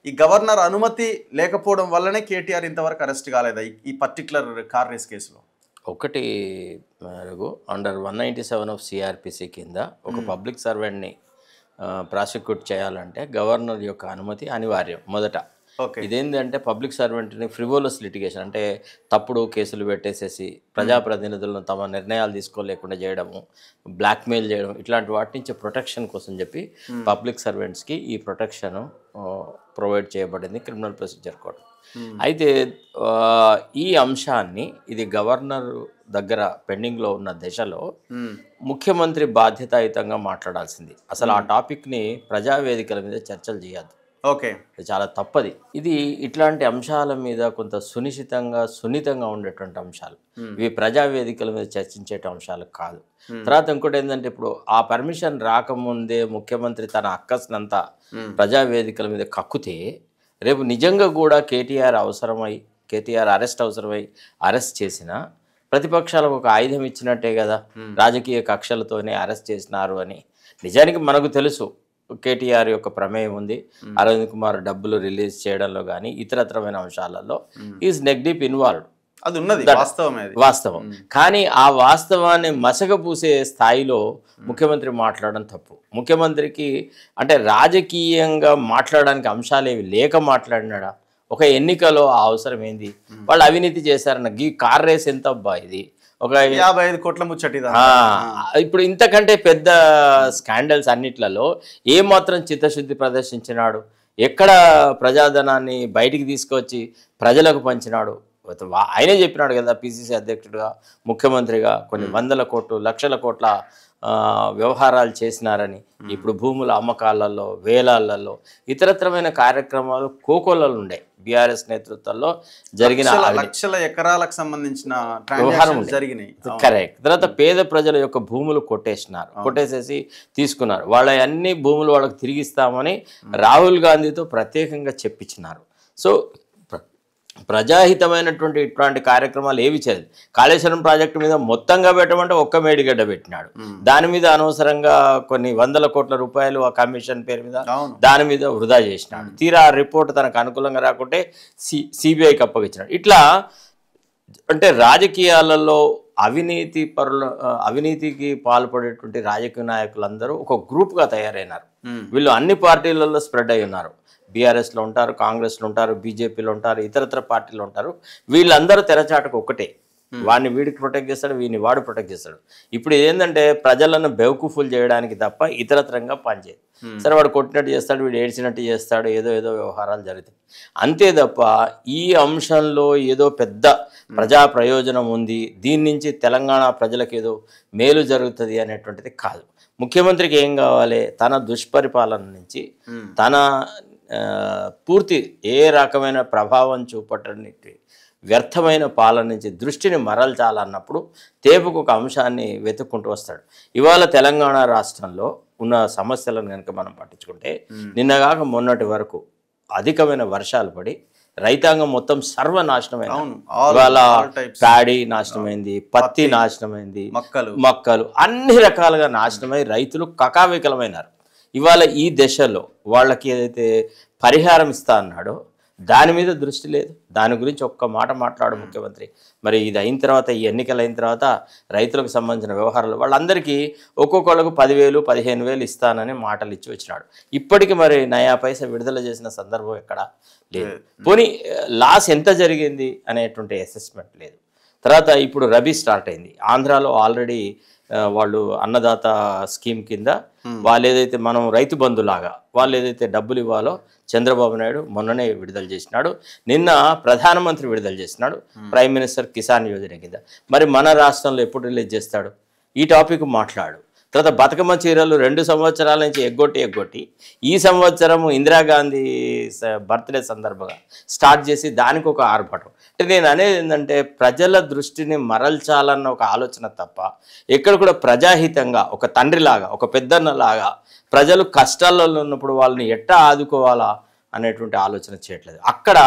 ఈ గవర్నర్ అనుమతి లేకపోవడం వల్లనే కేటీఆర్ ఇంతవరకు అరెస్ట్ కాలేదా ఈ పర్టికులర్ కార్ రేస్ కేసులో? ఒకటి రఘు, అండర్ 197 ఆఫ్ సిఆర్పిసి కింద ఒక పబ్లిక్ సర్వెంట్ని ప్రాసిక్యూట్ చేయాలంటే గవర్నర్ యొక్క అనుమతి అనివార్యం మొదట. ఇదేంటంటే పబ్లిక్ సర్వెంట్ని ఫ్రివోలస్ లిటిగేషన్ అంటే తప్పుడు కేసులు పెట్టేసేసి ప్రజాప్రతినిధులను తమ నిర్ణయాలు తీసుకోలేకుండా చేయడము, బ్లాక్మెయిల్ చేయడం, ఇట్లాంటి వాటి నుంచి ప్రొటెక్షన్ కోసం చెప్పి పబ్లిక్ సర్వెంట్స్కి ఈ ప్రొటెక్షన్ ప్రొవైడ్ చేయబడింది క్రిమినల్ ప్రొసీజర్ కోడ్. అయితే ఈ అంశాన్ని ఇది గవర్నర్ దగ్గర పెండింగ్లో ఉన్న దశలో ముఖ్యమంత్రి బాధ్యతాయుతంగా మాట్లాడాల్సింది. అసలు ఆ టాపిక్ని ప్రజావేదికల మీద చర్చలు చేయద్దు. ఓకే, చాలా తప్పది. ఇది ఇట్లాంటి అంశాల మీద కొంత సున్నితంగా ఉండేటువంటి అంశాలు, ఇవి ప్రజావేదికల మీద చర్చించే అంశాలు కాదు. తర్వాత ఇంకోటి ఏంటంటే, ఇప్పుడు ఆ పర్మిషన్ రాకముందే ముఖ్యమంత్రి తన అక్కస్నంతా ప్రజావేదికల మీద కక్కుతే రేపు నిజంగా కూడా కేటీఆర్ అరెస్ట్ అవసరమై అరెస్ట్ చేసిన ప్రతిపక్షాలకు ఒక ఆయుధం ఇచ్చినట్టే కదా, రాజకీయ కక్షలతోనే అరెస్ట్ చేసినారు అని. నిజానికి మనకు తెలుసు కేటీఆర్ యొక్క ప్రమేయం ఉంది, అరవింద్ కుమార్ డబ్బులు రిలీజ్ చేయడంలో కానీ ఇతరత్రమైన అంశాలలో ఈజ్ నెక్ డీప్ ఇన్వాల్వ్డ్. అది ఉన్నది వాస్తవం. కానీ ఆ వాస్తవాన్ని మసకపూసే స్థాయిలో ముఖ్యమంత్రి మాట్లాడడం తప్పు. ముఖ్యమంత్రికి అంటే రాజకీయంగా మాట్లాడడానికి అంశాలు ఏవి లేక మాట్లాడినాడా? ఒక ఎన్నికలో ఆ అవసరం ఏంది? వాళ్ళు అవినీతి చేశారన్న ఈ కార్ రేస్ ఎంత అబ్బా, ఇది ఒక 55 కోట్ల ముచ్చటి. ఇప్పుడు ఇంతకంటే పెద్ద స్కాండల్స్ అన్నిట్లలో ఏమాత్రం చిత్తశుద్ధి ప్రదర్శించినాడు? ఎక్కడ ప్రజాధనాన్ని బయటికి తీసుకొచ్చి ప్రజలకు పంచినాడు? ఆయనే చెప్పినాడు కదా, పిసిసి అధ్యక్షుడిగా ముఖ్యమంత్రిగా కొన్ని వందల కోట్లు లక్షల కోట్ల వ్యవహారాలు చేసినారని. ఇప్పుడు భూముల అమ్మకాలలో, వేలాలలో, ఇతరత్రమైన కార్యక్రమాలు కోకోలలో ఉండే బీఆర్ఎస్ నేతృత్వంలో జరిగిన లక్షల ఎకరాలకు సంబంధించిన వ్యవహారం జరిగినాయి. కరెక్ట్. తర్వాత పేద ప్రజల యొక్క భూములు కొట్టేసేసి తీసుకున్నారు. వాళ్ళ అన్ని భూములు వాళ్ళకి తిరిగిస్తామని రాహుల్ గాంధీతో ప్రత్యేకంగా చెప్పించినారు. సో ప్రజాహితమైనటువంటి ఇట్లాంటి కార్యక్రమాలు ఏవి చేయలేదు. కాళేశ్వరం ప్రాజెక్టు మీద మొత్తంగా పెట్టమంటే ఒక్క మేడిగడ్డ పెట్టినాడు. దాని మీద అనవసరంగా కొన్ని వందల కోట్ల రూపాయలు ఆ కమిషన్ పేరు మీద దాని మీద వృధా చేసినాడు. తీరా ఆ రిపోర్ట్ తనకు అనుకూలంగా రాకుంటే సిబిఐకి అప్పగించినాడు. ఇట్లా అంటే రాజకీయాలలో అవినీతికి పాల్పడేటువంటి రాజకీయ నాయకులందరూ ఒక గ్రూప్గా తయారైనారు. వీళ్ళు అన్ని పార్టీలలో స్ప్రెడ్ అయి ఉన్నారు. బీఆర్ఎస్లో ఉంటారు, కాంగ్రెస్లో ఉంటారు, బీజేపీలో ఉంటారు, ఇతరత్ర పార్టీలు ఉంటారు. వీళ్ళందరూ తెరచాటుకు ఒకటే, వాడిని వీడికి ప్రొటెక్ట్ చేస్తాడు, వీడిని వాడు ప్రొటెక్ట్ చేస్తాడు. ఇప్పుడు ఏంటంటే ప్రజలను బెవకూఫుల్ చేయడానికి తప్ప ఇతరత్రంగా పనిచేయదు. సరే, వాడు కొట్టినట్టు చేస్తాడు, వీడు ఏడ్చినట్టు చేస్తాడు, ఏదో వ్యవహారాలు జరుగుతాయి అంతే తప్ప ఈ అంశంలో ఏదో పెద్ద ప్రజా ప్రయోజనం ఉంది, దీని నుంచి తెలంగాణ ప్రజలకు ఏదో మేలు జరుగుతుంది అనేటువంటిది కాదు. ముఖ్యమంత్రికి ఏం కావాలి? తన దుష్పరిపాలన నుంచి, తన పూర్తి ఏ రకమైన ప్రభావం చూపటానికి వ్యర్థమైన పాలన నుంచి దృష్టిని మరల్చాలన్నప్పుడు తేపుకు ఒక అంశాన్ని వెతుక్కుంటూ వస్తాడు. ఇవాళ తెలంగాణ రాష్ట్రంలో ఉన్న సమస్యలను కనుక మనం పట్టించుకుంటే, నిన్నగాక మొన్నటి వరకు అధికమైన వర్షాలు పడి రైతాంగం మొత్తం సర్వనాశనమైంది. ఇవాళ ప్యాడీ నాశనమైంది, పత్తి నాశనమైంది, మొక్కలు అన్ని రకాలుగా నాశనమై రైతులు కకావికలమైనారు. ఇవాళ ఈ దశలో వాళ్ళకి ఏదైతే పరిహారం ఇస్తా అన్నాడో దాని మీద దృష్టి లేదు. దాని గురించి ఒక్క మాట మాట్లాడు ముఖ్యమంత్రి. మరి ఇది అయిన తర్వాత, ఈ ఎన్నికలు అయిన తర్వాత రైతులకు సంబంధించిన వ్యవహారాలు వాళ్ళందరికీ ఒక్కొక్కళ్ళకు 10,000 15,000 ఇస్తానని మాటలు ఇచ్చి వచ్చినాడు. ఇప్పటికి మరి నయా పైసా విడుదల చేసిన సందర్భం ఎక్కడ లేదు. పోనీ లాస్ ఎంత జరిగింది అనేటువంటి అసెస్మెంట్ లేదు. తర్వాత ఇప్పుడు రబీ స్టార్ట్ అయింది. ఆంధ్రాలో ఆల్రెడీ వాళ్ళు అన్నదాత స్కీమ్ కింద వాళ్ళు ఏదైతే మనం రైతు బంధులాగా వాళ్ళు ఏదైతే డబ్బులు ఇవ్వాలో చంద్రబాబు నాయుడు మొన్ననే విడుదల చేసినాడు. నిన్న ప్రధానమంత్రి విడుదల చేసినాడు ప్రైమ్ మినిస్టర్ కిసాన్ యోజన కింద. మరి మన రాష్ట్రంలో ఎప్పుడు రిలీజ్ చేస్తాడు? ఈ టాపిక్ మాట్లాడు. తర్వాత బతుకమ్మ చీరలు 2 సంవత్సరాల నుంచి ఎగ్గొట్టి ఈ సంవత్సరం ఇందిరాగాంధీ బర్త్డే సందర్భంగా స్టార్ట్ చేసి దానికి ఒక ఆర్భటం. అంటే నేను అనేది ఏంటంటే ప్రజల దృష్టిని మరల్చాలన్న ఒక ఆలోచన తప్ప ఎక్కడ కూడా ప్రజాహితంగా ఒక తండ్రిలాగా, ఒక పెద్దన్నలాగా ప్రజలు కష్టాలలో ఉన్నప్పుడు వాళ్ళని ఎట్టా ఆదుకోవాలా అనేటువంటి ఆలోచన చేయట్లేదు. అక్కడ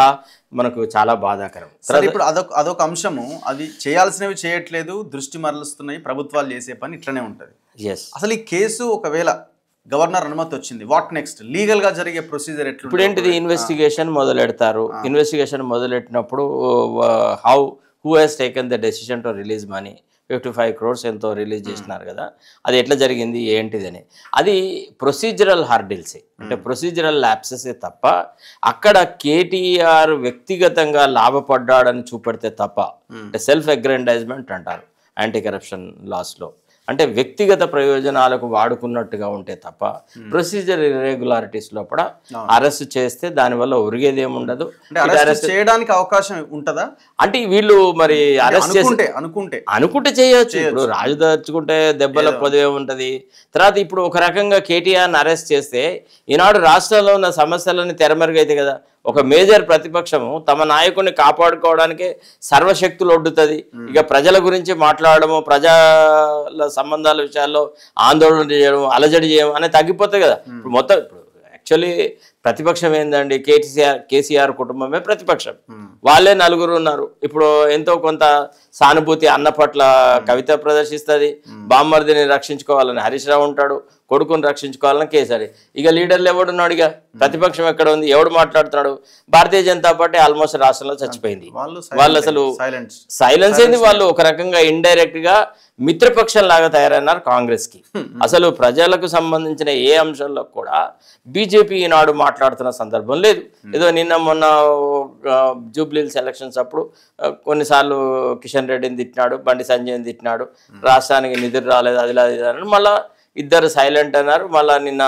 మనకు చాలా బాధాకరం. ఇప్పుడు అదొక అంశము. అది చేయాల్సినవి చేయట్లేదు, దృష్టి మరలుస్తున్నాయి, ప్రభుత్వాలు చేసే పని ఇట్లనే ఉంటుంది. అసలు ఈ కేసు ఒకవేళ గవర్నర్ అనుమతి వచ్చింది, వాట్ నెక్స్ట్? లీగల్ గా జరిగే ప్రొసీజర్ ఎట్లా? ఇప్పుడు ఏంటిది, ఇన్వెస్టిగేషన్ మొదలెడతారు. ఇన్వెస్టిగేషన్ మొదలెట్టినప్పుడు who has taken the decision to release money, 55 crores ఎంతో రిలీజ్ చేసినారు కదా, అది ఎట్లా జరిగింది ఏంటిదని, అది ప్రొసీజరల్ హార్డిల్సే, అంటే ప్రొసీజరల్ ల్యాప్సెసే తప్ప అక్కడ కేటీఆర్ వ్యక్తిగతంగా లాభపడ్డాడని చూపెడితే తప్ప, అంటే సెల్ఫ్ అగ్రెండైజ్మెంట్ అంటారు యాంటీ కరప్షన్ లాస్లో, అంటే వ్యక్తిగత ప్రయోజనాలకు వాడుకున్నట్టుగా ఉంటే తప్ప ప్రొసీజర్ ఇర్రెగ్యులారిటీస్ లోపల అరెస్ట్ చేస్తే దానివల్ల ఒరిగేది ఏముండదు. చేయడానికి అవకాశం ఉంటుందా? అంటే వీళ్ళు మరి అరెస్ట్ చేస్తే అనుకుంటే చేయొచ్చు. ఇప్పుడు రాజు దర్చుకుంటే దెబ్బల పొదే ఉంటది. తర్వాత ఇప్పుడు ఒక రకంగా కేటీఆర్ని అరెస్ట్ చేస్తే ఈనాడు రాష్ట్రంలో ఉన్న సమస్యలని తెరమెరుగైతే కదా, ఒక మేజర్ ప్రతిపక్షము తమ నాయకుడిని కాపాడుకోవడానికి సర్వశక్తులు ఒడ్డుతుంది. ఇక ప్రజల గురించి మాట్లాడము, ప్రజల సంబంధాల విషయాల్లో ఆందోళన చేయడం, అలజడి చేయడం అనేది తగ్గిపోతాయి కదా. ఇప్పుడు మొత్తం ఇప్పుడు యాక్చువల్లీ ప్రతిపక్షం ఏందండి, కేసీఆర్ కుటుంబమే ప్రతిపక్షం. వాళ్ళే 4 ఉన్నారు. ఇప్పుడు ఎంతో కొంత సానుభూతి అన్న పట్ల కవిత ప్రదర్శిస్తుంది, బామ్మర్దిని రక్షించుకోవాలని హరీష్ రావు ఉంటాడు, కొడుకుని రక్షించుకోవాలని కేసీఆర్. ఇక లీడర్లు ఎవడున్నాడు, ఇక ప్రతిపక్షం ఎక్కడ ఉంది, ఎవడు మాట్లాడుతున్నాడు? భారతీయ జనతా పార్టీ ఆల్మోస్ట్ రాష్ట్రంలో చచ్చిపోయింది. వాళ్ళు అసలు సైలెన్స్ అయింది. వాళ్ళు ఒక రకంగా ఇండైరెక్ట్ గా మిత్రపక్షం లాగా తయారైనారు కాంగ్రెస్ కి. అసలు ప్రజలకు సంబంధించిన ఏ అంశంలో కూడా బీజేపీ ఈనాడు మాట్లాడుతున్న సందర్భం లేదు. ఏదో నిన్న మొన్న జూబ్లీహిల్స్ ఎలక్షన్స్ అప్పుడు కొన్నిసార్లు కిషన్ రెడ్డిని తిట్టినాడు, బండి సంజయ్ని తిట్టినాడు, రాష్ట్రానికి నిధులు రాలేదు, అది లేదు, మళ్ళా ఇద్దరు సైలెంట్ అన్నారు. మళ్ళీ నిన్న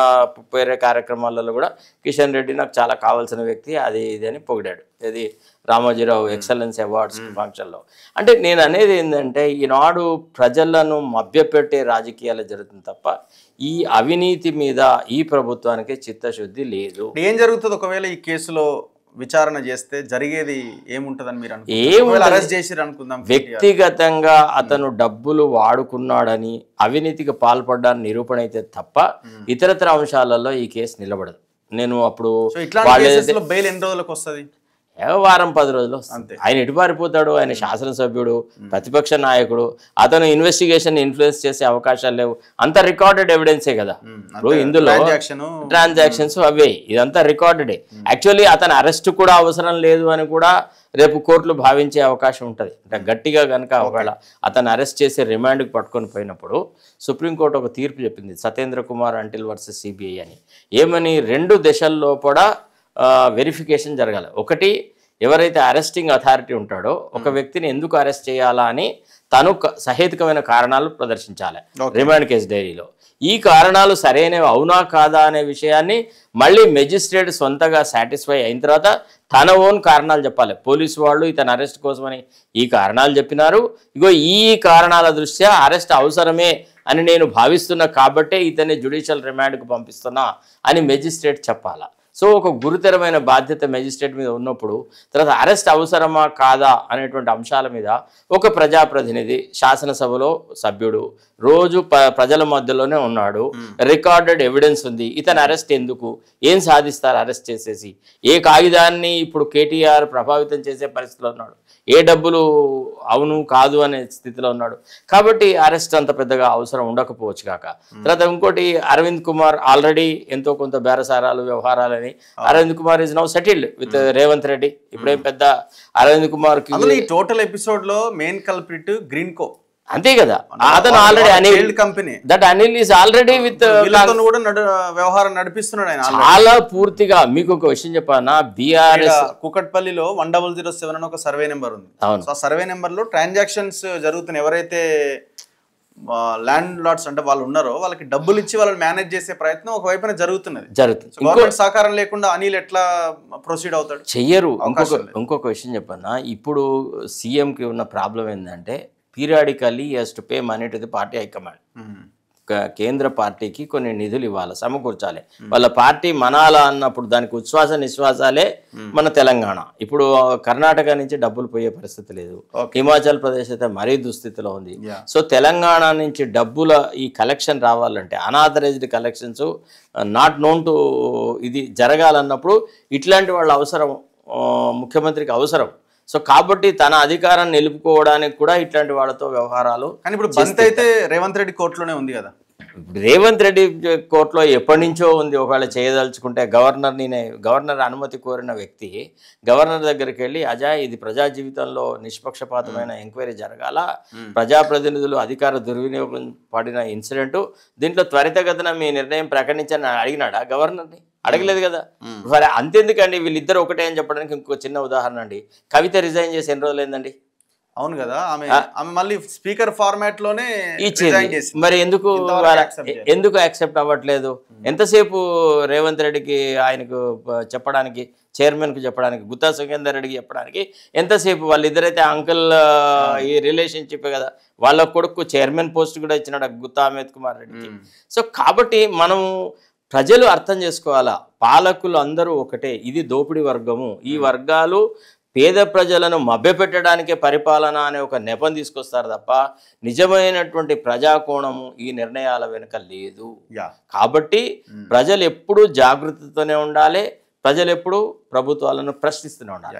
వేరే కార్యక్రమాలలో కూడా కిషన్ రెడ్డి నాకు చాలా కావాల్సిన వ్యక్తి, అది ఇది అని పొగిడాడు. ఇది రామోజీరావు ఎక్సలెన్స్ అవార్డ్స్ ఫంక్షన్లో. అంటే నేను అనేది ఏంటంటే ఈనాడు ప్రజలను మభ్యపెట్టే రాజకీయాలు జరుగుతుంది తప్ప ఈ అవినీతి మీద ఈ ప్రభుత్వానికి చిత్తశుద్ధి లేదు. ఏం జరుగుతుంది ఒకవేళ ఈ కేసులో విచారణ చేస్తే జరిగేది ఏముంటదని మీరు అనుకుంటున్నారు? వ్యక్తిగతంగా అతను డబ్బులు వాడుకున్నాడని, అవినీతికి పాల్పడ్డాన్ని నిరూపణ అయితే తప్ప ఇతరతర అంశాలలో ఈ కేసు నిలబడదు. నేను అప్పుడు బెయిల్ ఎన్ని రోజులకు వస్తుంది? వారం 10 రోజులు వస్తుంది. ఆయన ఎటు పారిపోతాడు? ఆయన శాసనసభ్యుడు, ప్రతిపక్ష నాయకుడు, అతను ఇన్వెస్టిగేషన్ ఇన్ఫ్లుయెన్స్ చేసే అవకాశాలు లేవు. అంతా రికార్డెడ్ ఎవిడెన్సే కదా. ఇప్పుడు ఇందులో ట్రాన్సాక్షన్స్ అవే, ఇదంతా రికార్డెడే. యాక్చువల్లీ అతని అరెస్ట్ కూడా అవసరం లేదు అని కూడా రేపు కోర్టులు భావించే అవకాశం ఉంటుంది. అంటే గట్టిగా కనుక ఒకవేళ అతను అరెస్ట్ చేసి రిమాండ్కి పట్టుకొని పోయినప్పుడు సుప్రీంకోర్టు ఒక తీర్పు చెప్పింది, Satyendra Kumar until versus CBI అని. ఏమని, 2 దశల్లో కూడా వెరిఫికేషన్ జరగాలి. ఒకటి, ఎవరైతే అరెస్టింగ్ అథారిటీ ఉంటాడో ఒక వ్యక్తిని ఎందుకు అరెస్ట్ చేయాలా అని తను సహేతుకమైన కారణాలు ప్రదర్శించాలి రిమాండ్ కేసు డైరీలో. ఈ కారణాలు సరైనవి అవునా కాదా అనే విషయాన్ని మళ్ళీ మెజిస్ట్రేట్ సొంతగా సాటిస్ఫై అయిన తర్వాత తన ఓన్ కారణాలు చెప్పాలి. పోలీసు వాళ్ళు ఇతను అరెస్ట్ కోసమని ఈ కారణాలు చెప్పినారు, ఇగో ఈ కారణాల దృష్ట్యా అరెస్ట్ అవసరమే అని నేను భావిస్తున్నా కాబట్టే ఇతన్ని జ్యుడిషియల్ రిమాండ్కు పంపిస్తున్నా అని మెజిస్ట్రేట్ చెప్పాలా. సో ఒక గురుతరమైన బాధ్యత మెజిస్ట్రేట్ మీద ఉన్నప్పుడు తర్వాత అరెస్ట్ అవసరమా కాదా అనేటువంటి అంశాల మీద ఒక ప్రజాప్రతినిధి, శాసనసభలో సభ్యుడు, రోజు ప్రజల మధ్యలోనే ఉన్నాడు, రికార్డెడ్ ఎవిడెన్స్ ఉంది, ఇతను అరెస్ట్ ఎందుకు, ఏం సాధిస్తారు అరెస్ట్ చేసేసి, ఏ కాగితాన్ని ఇప్పుడు కేటీఆర్ ప్రభావితం చేసే పరిస్థితిలో ఉన్నాడు, ఏ డబ్బులు అవును కాదు అనే స్థితిలో ఉన్నాడు. కాబట్టి అరెస్ట్ అంత పెద్దగా అవసరం ఉండకపోవచ్చు కాక. తర్వాత ఇంకోటి, అరవింద్ కుమార్ ఆల్రెడీ ఎంతో కొంత బేరసారాలు వ్యవహారాలని, Arvind Kumar is now settled with Revanth Reddy. ఇప్పుడేం పెద్ద అరవింద్ కుమార్ ఈ టోటల్ ఎపిసోడ్ లో మెయిన్ కల్ప్రిట్ గ్రీన్కో అంతే కదా, అతను already Anil company, that Anil is already with వ్యవహారం నడిపిస్తున్నాడు ఆయన చాలా పూర్తిగా. మీకు ఒక విషయం చెప్పానా, బీఆర్ఎస్ కూకట్పల్లిలో 1007 అని ఒక సర్వే నెంబర్ ఉంది. ఆ సర్వే నెంబర్ లో ట్రాన్సాక్షన్స్ జరుగుతున్నాయి. ఎవరైతే ల్యాండ్ లార్డ్స్ అంటే వాళ్ళు ఉన్నారో వాళ్ళకి డబ్బులు ఇచ్చి వాళ్ళని మేనేజ్ చేసే ప్రయత్నం ఒకవైపున జరుగుతుంది. గవర్నమెంట్ సహకారం లేకుండా అనిల్ ఎట్లా ప్రొసీడ్ అవుతాడు? చెయ్యరు. ఇంకొక విషయం చెప్పన్నా, ఇప్పుడు సీఎంకి ఉన్న ప్రాబ్లం ఏంటంటే periodically he has to pay money to the party high command. కేంద్ర పార్టీకి కొన్ని నిధులు ఇవ్వాలి, సమకూర్చాలి. వాళ్ళ పార్టీ మనాలా అన్నప్పుడు దానికి ఉచ్ఛ్వాస నిశ్వాసాలే మన తెలంగాణ. ఇప్పుడు కర్ణాటక నుంచి డబ్బులు పోయే పరిస్థితి లేదు, హిమాచల్ ప్రదేశ్ అయితే మరీ దుస్థితిలో ఉంది. సో తెలంగాణ నుంచి డబ్బుల ఈ కలెక్షన్ రావాలంటే, unauthorised collections not known to ఇది జరగాలన్నప్పుడు ఇట్లాంటి వాళ్ళ అవసరం, ముఖ్యమంత్రికి అవసరం. సో కాబట్టి తన అధికారాన్ని నిలుపుకోవడానికి కూడా ఇట్లాంటి వాళ్ళతో వ్యవహారాలు. కానీ ఇప్పుడు బంత్ అయితే రేవంత్ రెడ్డి కోర్టులోనే ఉంది కదా. రేవంత్ రెడ్డి కోర్టులో ఎప్పటి నుంచో ఉంది. ఒకవేళ చేయదలుచుకుంటే గవర్నర్ అనుమతి కోరిన వ్యక్తి గవర్నర్ దగ్గరికి వెళ్ళి ఇది ప్రజా జీవితంలో నిష్పక్షపాతమైన ఎంక్వైరీ జరగాల, ప్రజాప్రతినిధులు అధికార దుర్వినియోగం పడిన ఇన్సిడెంట్, దీంట్లో త్వరితగతిన మీ నిర్ణయం ప్రకటించని అడిగినాడా గవర్నర్ని? అడగలేదు కదా. మరి అంతెందుకండి, వీళ్ళిద్దరు ఒకటే అని చెప్పడానికి ఇంకో చిన్న ఉదాహరణ అండి. కవిత రిజైన్ చేసి ఎన్ని రోజులు అయిందండి? అవును కదా, ఆమె మళ్ళీ స్పీకర్ ఫార్మాట్ లోనే ఇచ్చింది. మరి ఎందుకు యాక్సెప్ట్ అవ్వట్లేదు? ఎంతసేపు రేవంత్ రెడ్డికి ఆయనకు చెప్పడానికి, చైర్మన్ కు చెప్పడానికి, గుత్తా సుఖేందర్ రెడ్డికి చెప్పడానికి ఎంతసేపు? వాళ్ళిద్దరైతే అంకుల్ ఈ రిలేషన్షిప్ కదా. వాళ్ళ కొడుకు చైర్మన్ పోస్ట్ కూడా ఇచ్చినాడు గుత్తా అమిత్ కుమార్ రెడ్డికి. సో కాబట్టి మనం ప్రజలు అర్థం చేసుకోవాలా, పాలకులు అందరూ ఒకటే, ఇది దోపిడీ వర్గము. ఈ వర్గాలు పేద ప్రజలను మభ్యపెట్టడానికే పరిపాలన అనే ఒక నెపం తీసుకొస్తారు తప్ప నిజమైనటువంటి ప్రజాకోణము ఈ నిర్ణయాల వెనుక లేదు. కాబట్టి ప్రజలు ఎప్పుడూ జాగృతితోనే ఉండాలి, ప్రజలు ఎప్పుడూ ప్రభుత్వాలను ప్రశ్నిస్తూనే ఉండాలి.